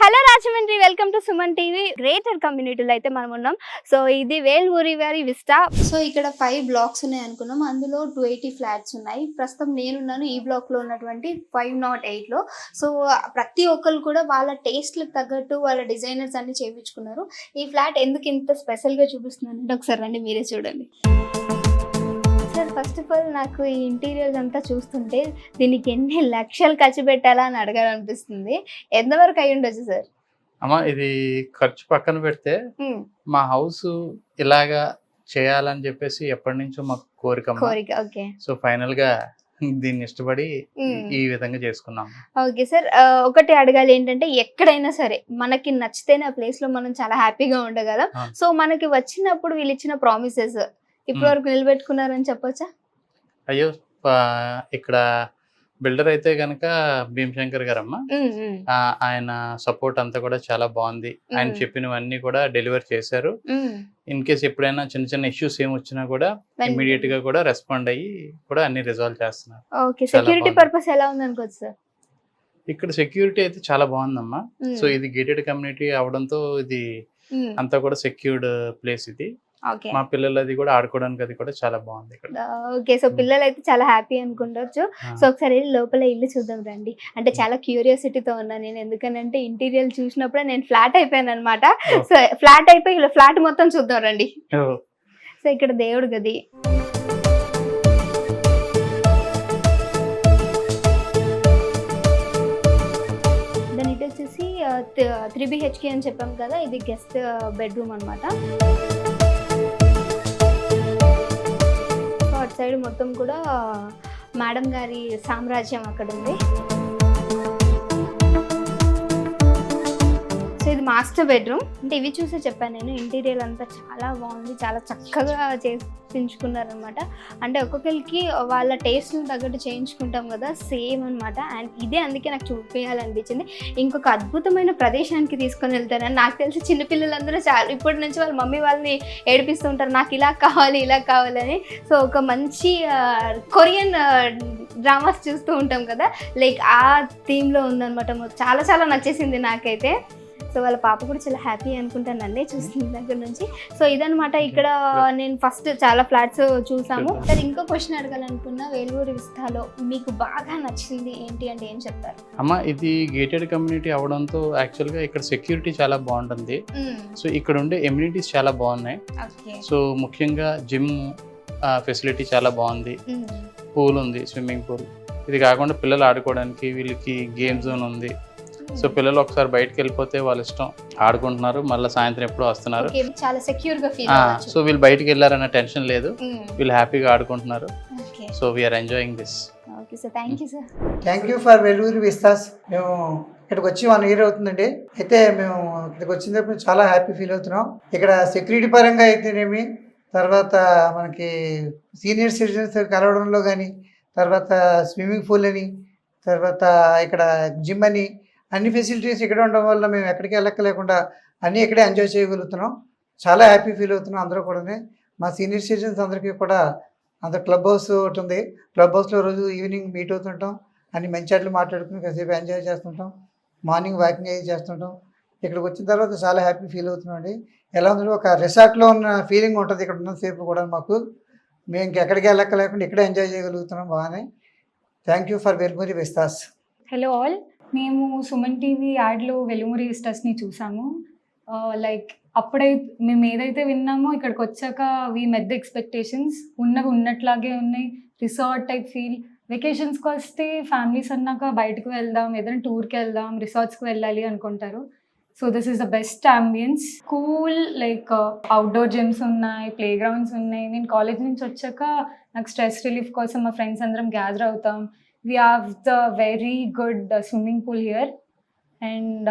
Hello Rajahmundry, welcome to Suman TV. Greater కమ్యూనిటీలో అయితే మనం ఉన్నాం. సో ఇది వేల్మూరి వారి విస్టా. సో ఇక్కడ 5 బ్లాక్స్ ఉన్నాయి అనుకున్నాం. అందులో 280 ఫ్లాట్స్ ఉన్నాయి. ప్రస్తుతం నేనున్నాను ఈ బ్లాక్ లో ఉన్నటువంటి 508 లో. సో ప్రతి ఒక్కరు కూడా వాళ్ళ టేస్ట్లకు తగ్గట్టు వాళ్ళ డిజైనర్స్ అన్ని చేయించుకున్నారు. ఈ ఫ్లాట్ ఎందుకు ఇంత స్పెషల్ గా చూపిస్తున్నాను అంటే ఒకసారి రండి, మీరే చూడండి. సార్ ఫస్ట్ ఆఫ్ ఆల్ నాకు ఈ ఇంటీరియర్స్ అంతా చూస్తుంటే దీనికి ఎన్ని లక్షలు ఖర్చు పెట్టాలా అని అడగాలనిపిస్తుంది. ఎంతవరకు అయి ఉండొచ్చు సార్? అమ్మా, ఇది ఖర్చు పక్కన పెడితే మా హౌస్ ఇలాగా చేయాలని చెప్పేసి ఎప్పటి నుంచో మాకు కోరిక. ఓకే. సో ఫైనల్ గా దీన్ని ఇష్టపడి ఈ విధంగా చేసుకున్నాం. ఓకే సార్, ఒకటి అడగాలి ఏంటంటే ఎక్కడైనా సరే మనకి నచ్చితేనే ఆ ప్లేస్ లో మనం చాలా హ్యాపీగా ఉండగలం. సో మనకి వచ్చినప్పుడు వీళ్ళు ఇచ్చిన ప్రామిసెస్ ఇప్పటి వరకు నిలబెట్టుకున్నారని చెప్పొచ్చా? అయ్యో, ఇక్కడ బిల్డర్ అయితే గనక భీమశంకర్ గారమ్మ, ఆయన సపోర్ట్ అంతా కూడా చాలా బాగుంది. ఆయన చెప్పినవన్నీ కూడా డెలివర్ చేశారు. ఇన్ కేస్ ఎప్పుడైనా చిన్న చిన్న ఇష్యూస్ ఏమి వచ్చినా కూడా ఇమీడియట్ గా కూడా రెస్పాండ్ అయ్యి కూడా అన్ని రిజాల్వ్ చేస్తున్నారు. ఓకే, సెక్యూరిటీ పర్పస్ ఎలా ఉంది అనుకోవచ్చు సార్? ఇక్కడ సెక్యూరిటీ అయితే చాలా బాగుందమ్మా. సో ఇది గేటెడ్ కమ్యూనిటీ అవడంతో ఇది అంతా కూడా సెక్యూర్డ్ ప్లేస్. ఇది మా పిల్లలు అది కూడా ఆడుకోవడానికి అది కూడా చాలా బాగుంది ఇక్కడ. ఓకే, సో పిల్లలు అయితే చాలా హ్యాపీ అనుకుంటచ్చు. సో ఒకసారి లోపల ఇల్లు చూద్దాం రండి. అంటే చాలా క్యూరియాసిటీతో ఉన్నాను నేను, ఎందుకనంటే ఇంటీరియర్ చూసినప్పుడే నేను ఫ్లాట్ అయిపోయాను అనమాట. సో ఫ్లాట్ అయిపోయి ఇలా ఫ్లాట్ మొత్తం చూద్దాం రండి. సో ఇక్కడ దేవుడు గది, దాని ఇటు వచ్చేసి 3 BHK అని చెప్పాం కదా, ఇది గెస్ట్ బెడ్రూమ్ అనమాట. అటు సైడ్ మొత్తం కూడా మేడం గారి సామ్రాజ్యం అక్కడ ఉంది. సో ఇది మాస్టర్ బెడ్రూమ్. అంటే ఇవి చూసే చెప్పాను నేను, ఇంటీరియర్ అంతా చాలా బాగుంది, చాలా చక్కగా చేయించుకున్నారనమాట. అంటే ఒక్కొక్కరికి వాళ్ళ టేస్ట్ని తగ్గట్టు చేయించుకుంటాం కదా, సేమ్ అనమాట. అండ్ ఇదే అందుకే నాకు చూపించాలనిపించింది. ఇంకొక అద్భుతమైన ప్రదేశానికి తీసుకొని వెళ్తానని నాకు తెలిసి చిన్నపిల్లలందరూ చాలా ఇప్పటి నుంచి వాళ్ళ మమ్మీ వాళ్ళని ఏడిపిస్తూ ఉంటారు, నాకు ఇలా కావాలి ఇలా కావాలని. సో ఒక మంచి కొరియన్ డ్రామాస్ చూస్తూ ఉంటాం కదా, లైక్ ఆ థీమ్లో ఉందన్నమాట. చాలా చాలా నచ్చేసింది నాకైతే. సో వాళ్ళ పాప కూడా చాలా హ్యాపీ అనుకుంటాను నన్నే చూస్తుంది దగ్గర నుంచి. సో ఇదనమాట. ఇక్కడ నేను ఫస్ట్ చాలా ఫ్లాట్స్ చూసాము. సార్ ఇంకో క్వశ్చన్ అడగాలనుకున్నా, వేల్మూరి విస్తాలో మీకు బాగా నచ్చింది ఏంటి అంటే ఏం చెప్తారు? అమ్మ, ఇది గేటెడ్ కమ్యూనిటీ అవడంతో యాక్చువల్ గా ఇక్కడ సెక్యూరిటీ చాలా బాగుంటుంది. సో ఇక్కడ ఉండే ఎమ్యూనిటీస్ చాలా బాగున్నాయి. సో ముఖ్యంగా జిమ్ ఫెసిలిటీ చాలా బాగుంది, పూల్ ఉంది, స్విమ్మింగ్ పూల్. ఇది కాకుండా పిల్లలు ఆడుకోవడానికి వీళ్ళకి గేమ్ జోన్ ఉంది. సో పిల్లలు ఒకసారి బయటకు వెళ్ళిపోతే వాళ్ళ ఇష్టం ఆడుకుంటున్నారు, మళ్ళీ సాయంత్రం ఎప్పుడు వస్తున్నారు. చాలా సెక్యూర్ గా ఫీల్ సో వీళ్ళు బయటకు వెళ్ళారన్న టెన్షన్ లేదు, వీళ్ళు హ్యాపీగా ఆడుకుంటున్నారు. So we're enjoying this. Thank you for Velmuri Vistas. మేము ఇక్కడికి వచ్చి 1 year అవుతుందండి. అయితే మేము ఇక్కడికి వచ్చినప్పుడు చాలా హ్యాపీ ఫీల్ అవుతున్నాం. ఇక్కడ సెక్యూరిటీ పరంగా అయితేనేమి, తర్వాత మనకి సీనియర్ సిటిజన్స్ కలవడంలో కానీ, తర్వాత స్విమ్మింగ్ పూల్ అని, తర్వాత ఇక్కడ జిమ్ అని, అన్ని ఫెసిలిటీస్ ఇక్కడ ఉండడం వల్ల మేము ఎక్కడికి వెళ్ళక్కలేకుండా అన్నీ ఇక్కడే ఎంజాయ్ చేయగలుగుతున్నాం. చాలా హ్యాపీ ఫీల్ అవుతున్నాం అందరూ కూడా. మా సీనియర్ సిటిజన్స్ అందరికీ కూడా అంత క్లబ్ హౌస్ ఒకటి ఉంది. క్లబ్ హౌస్లో రోజు ఈవినింగ్ మీట్ అవుతుంటాం, అన్ని మంచి ఆటలు మాట్లాడుకుని కాసేపు ఎంజాయ్ చేస్తుంటాం, మార్నింగ్ వాకింగ్ అయ్యి చేస్తుంటాం. ఇక్కడికి వచ్చిన తర్వాత చాలా హ్యాపీ ఫీల్ అవుతున్నాం అండి. ఎలా ఉందంటే ఒక రిసార్ట్లో ఉన్న ఫీలింగ్ ఉంటుంది ఇక్కడ ఉన్నంతసేపు కూడా మాకు. మేము ఇంకెక్కడికి వెళ్ళక్కలేకుండా ఇక్కడే ఎంజాయ్ చేయగలుగుతున్నాం బాగానే. Thank you for Velmuri Vistas. Hello all, మేము సుమన్ టీవీ యాడ్లో వేల్మూరి విస్టాస్ని చూసాము. లైక్ అప్పుడైతే మేము ఏదైతే విన్నామో ఇక్కడికి వచ్చాక వీ మెట్ ద ఎక్స్పెక్టేషన్స్. ఉన్నట్లాగే ఉన్నాయి, రిసార్ట్ టైప్ ఫీల్. వెకేషన్స్కి వస్తే ఫ్యామిలీస్ అన్నాక బయటకు వెళ్దాం, ఏదైనా టూర్కి వెళ్దాం, రిసార్ట్స్కి వెళ్ళాలి అనుకుంటారు. So this is the best ambience, cool. Like outdoor gyms ఉన్నాయి, ప్లే గ్రౌండ్స్ ఉన్నాయి. నేను కాలేజ్ నుంచి వచ్చాక నాకు స్ట్రెస్ రిలీఫ్ కోసం మా ఫ్రెండ్స్ అందరం గ్యాదర్ అవుతాం. We have the very good swimming pool here, and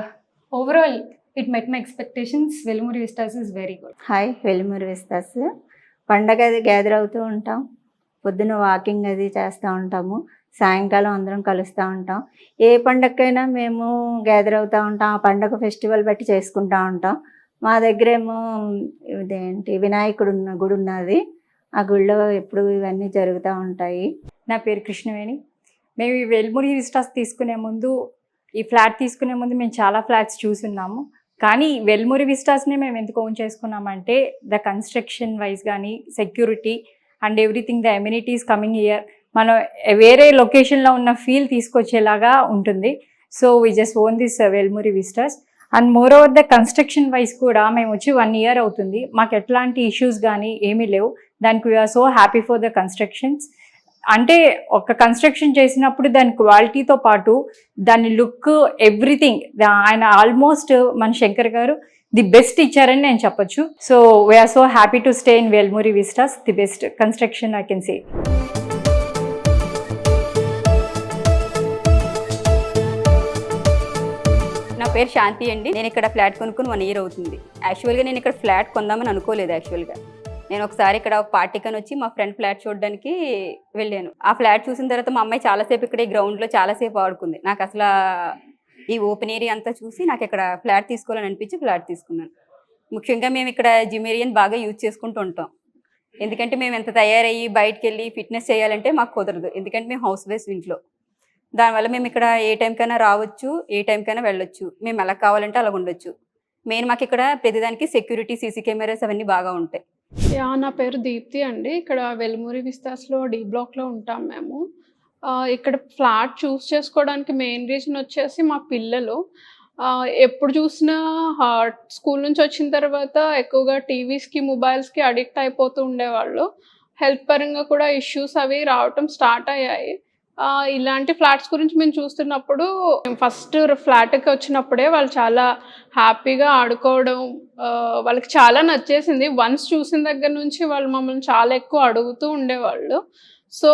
overall it met my expectations. Velmuri Vistas is very good. Hi, Velmuri Vistas. పండగ అది గ్యాదర్ అవుతూ ఉంటాం, పొద్దున వాకింగ్ అది చేస్తూ ఉంటాము, సాయంకాలం అందరం కలుస్తూ ఉంటాం. ఏ పండగకైనా మేము గ్యాదర్ అవుతూ ఉంటాం, ఆ పండగ ఫెస్టివల్ బట్టి చేసుకుంటూ ఉంటాం. మా దగ్గరేమో ఇదేంటి వినాయకుడు గుడి ఉన్నది, ఆ గుడిలో ఎప్పుడు ఇవన్నీ జరుగుతూ ఉంటాయి. నా పేరు కృష్ణవేణి. మేము ఈ వేల్మూరి విస్టాస్ తీసుకునే ముందు ఈ ఫ్లాట్ తీసుకునే ముందు మేము చాలా ఫ్లాట్స్ చూసున్నాము, కానీ వెల్మురి విస్టాస్నే మేము ఎందుకు ఓన్ చేసుకున్నామంటే ద కన్స్ట్రక్షన్ వైజ్ కానీ security and everything the amenities coming year మనం వేరే లొకేషన్లో ఉన్న ఫీల్ తీసుకొచ్చేలాగా ఉంటుంది. So we just own this Velmuri Vistas. And more over the construction wise కూడా మేము వచ్చి 1 year అవుతుంది, మాకు ఎట్లాంటి ఇష్యూస్ కానీ ఏమీ లేవు. దానికి we are so happy for the constructions. అంటే ఒక కన్స్ట్రక్షన్ చేసినప్పుడు దాని క్వాలిటీతో పాటు దాని లుక్ ఎవ్రీథింగ్ ఆయన ఆల్మోస్ట్ మన శంకర్ గారు ది బెస్ట్ ఇచ్చారని నేను చెప్పొచ్చు. So we're so happy to stay in Velmuri Vistas, the best construction I can say. నా పేరు శాంతి అండి. నేను ఇక్కడ ఫ్లాట్ కొనుక్కుని 1 year అవుతుంది. యాక్చువల్గా నేను ఇక్కడ ఫ్లాట్ కొందామని అనుకోలేదు. యాక్చువల్గా నేను ఒకసారి ఇక్కడ ఒక పార్టీకని వచ్చి మా ఫ్రెండ్ ఫ్లాట్ చూడడానికి వెళ్ళాను. ఆ ఫ్లాట్ చూసిన తర్వాత మా అమ్మాయి చాలాసేపు ఇక్కడ ఈ గ్రౌండ్లో చాలాసేపు ఆడుకుంది. నాకు అసలు ఈ ఓపెన్ ఏరియా అంతా చూసి నాకు ఇక్కడ ఫ్లాట్ తీసుకోవాలని అనిపించి ఫ్లాట్ తీసుకున్నాను. ముఖ్యంగా మేము ఇక్కడ జిమ్ ఏరియాని బాగా యూజ్ చేసుకుంటూ ఉంటాం. ఎందుకంటే మేము ఎంత తయారయ్యి బయటకు వెళ్ళి ఫిట్నెస్ చేయాలంటే మాకు కుదరదు, ఎందుకంటే మేము హౌస్ వైఫ్ ఇంట్లో. దానివల్ల మేము ఇక్కడ ఏ టైంకైనా రావచ్చు, ఏ టైంకైనా వెళ్ళొచ్చు, మేము ఎలా కావాలంటే అలా ఉండొచ్చు. మెయిన్ మాకు ఇక్కడ ప్రతిదానికి సెక్యూరిటీ, సీసీ కెమెరాస్ అవన్నీ బాగా ఉంటాయి. నా పేరు దీప్తి అండి. ఇక్కడ వెల్మురి విస్తాస్లో D బ్లాక్లో ఉంటాం మేము. ఇక్కడ ఫ్లాట్ చూస్ చేసుకోవడానికి మెయిన్ రీజన్ వచ్చేసి మా పిల్లలు ఎప్పుడు చూసినా స్కూల్ నుంచి వచ్చిన తర్వాత ఎక్కువగా టీవీస్కి, మొబైల్స్కి అడిక్ట్ అయిపోతూ ఉండేవాళ్ళు. హెల్త్ పరంగా కూడా ఇష్యూస్ అవి రావటం స్టార్ట్ అయ్యాయి. ఇలాంటి ఫ్లాట్స్ గురించి మేము చూస్తున్నప్పుడు ఫస్ట్ ఫ్లాట్కి వచ్చినప్పుడే వాళ్ళు చాలా హ్యాపీగా ఆడుకోవడం వాళ్ళకి చాలా నచ్చేసింది. వన్స్ చూసిన దగ్గర నుంచి వాళ్ళు మమ్మల్ని చాలా ఎక్కువ అడుగుతూ ఉండేవాళ్ళు. సో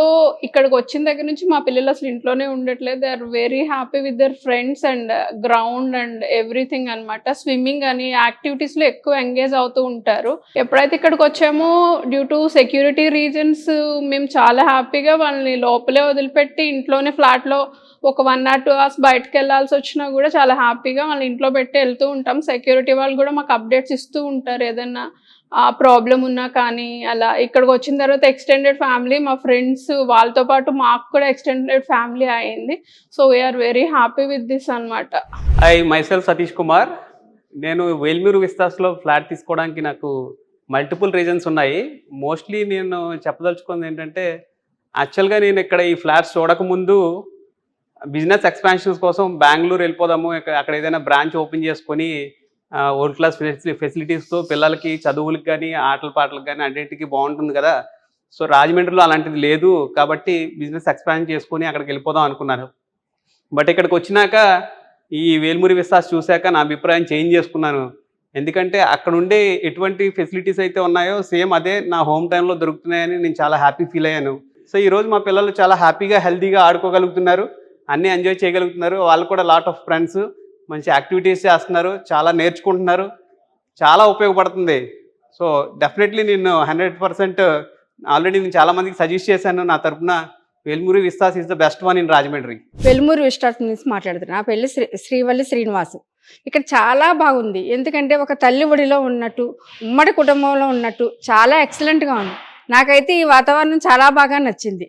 ఇక్కడికి వచ్చిన దగ్గర నుంచి మా పిల్లలు అసలు ఇంట్లోనే ఉండట్లేదు. They are very happy with their friends and ground and everything అనమాట. స్విమ్మింగ్ అని యాక్టివిటీస్లో ఎక్కువ ఎంగేజ్ అవుతూ ఉంటారు. ఎప్పుడైతే ఇక్కడికి వచ్చామో డ్యూ టు సెక్యూరిటీ రీజన్స్ మేము చాలా హ్యాపీగా వాళ్ళని లోపలే వదిలిపెట్టి ఇంట్లోనే ఫ్లాట్లో ఒక 1 or 2 hours బయటకు వెళ్ళాల్సి వచ్చినా కూడా చాలా హ్యాపీగా వాళ్ళని ఇంట్లో పెట్టి వెళ్తూ ఉంటాం. సెక్యూరిటీ వాళ్ళు కూడా మాకు అప్డేట్స్ ఇస్తూ ఉంటారు ఏదన్నా ప్రాబ్లం ఉన్నా కానీ. అలా ఇక్కడికి వచ్చిన తర్వాత ఎక్స్టెండెడ్ ఫ్యామిలీ, మా ఫ్రెండ్స్ వాళ్ళతో పాటు మాకు కూడా ఎక్స్టెండెడ్ ఫ్యామిలీ అయింది. So we are very happy with this అనమాట. మైసెల్ఫ్ సతీష్ కుమార్. నేను వెల్మురి విస్తాస్లో ఫ్లాట్ తీసుకోవడానికి నాకు మల్టిపుల్ రీజన్స్ ఉన్నాయి. మోస్ట్లీ నేను చెప్పదలుచుకుంది ఏంటంటే, యాక్చువల్గా నేను ఇక్కడ ఈ ఫ్లాట్స్ చూడకముందు బిజినెస్ ఎక్స్పాన్షన్స్ కోసం బెంగళూరు వెళ్ళిపోదాము, అక్కడ ఏదైనా బ్రాంచ్ ఓపెన్ చేసుకొని వరల్డ్ క్లాస్ ఫెసిలిటీస్తో పిల్లలకి చదువులకు కానీ ఆటల పాటలకు కానీ అన్నింటికి బాగుంటుంది కదా. సో రాజమండ్రిలో అలాంటిది లేదు కాబట్టి బిజినెస్ ఎక్స్పాండ్ చేసుకొని అక్కడికి వెళ్ళిపోదాం అనుకున్నాను. బట్ ఇక్కడికి వచ్చినాక ఈ వేల్మురి విస్తాస్ చూశాక నా అభిప్రాయం చేంజ్ చేసుకున్నాను. ఎందుకంటే అక్కడ ఉండే ఎటువంటి ఫెసిలిటీస్ అయితే ఉన్నాయో సేమ్ అదే నా హోమ్ టౌన్లో దొరుకుతున్నాయని నేను చాలా హ్యాపీ ఫీల్ అయ్యాను. సో ఈరోజు మా పిల్లలు చాలా హ్యాపీగా హెల్తీగా ఆడుకోగలుగుతున్నారు, అన్నీ ఎంజాయ్ చేయగలుగుతున్నారు. వాళ్ళు కూడా లాట్ ఆఫ్ ఫ్రెండ్స్ మంచి యాక్టివిటీస్ చేస్తున్నారు, చాలా నేర్చుకుంటున్నారు, చాలా ఉపయోగపడుతుంది. సో డెఫినెట్లీ నేను 100% ఆల్రెడీ నేను చాలామందికి సజెస్ట్ చేశాను నా తరఫున. Velmuri Vistas is the best one in Rajahmundry. Velmuri Vistas నుంచి మాట్లాడుతున్నా. నా పెళ్ళి శ్రీవల్లి శ్రీనివాసు. ఇక్కడ చాలా బాగుంది, ఎందుకంటే ఒక తల్లి ఒడిలో ఉన్నట్టు, ఉమ్మడి కుటుంబంలో ఉన్నట్టు చాలా ఎక్సలెంట్గా ఉంది. నాకైతే ఈ వాతావరణం చాలా బాగా నచ్చింది.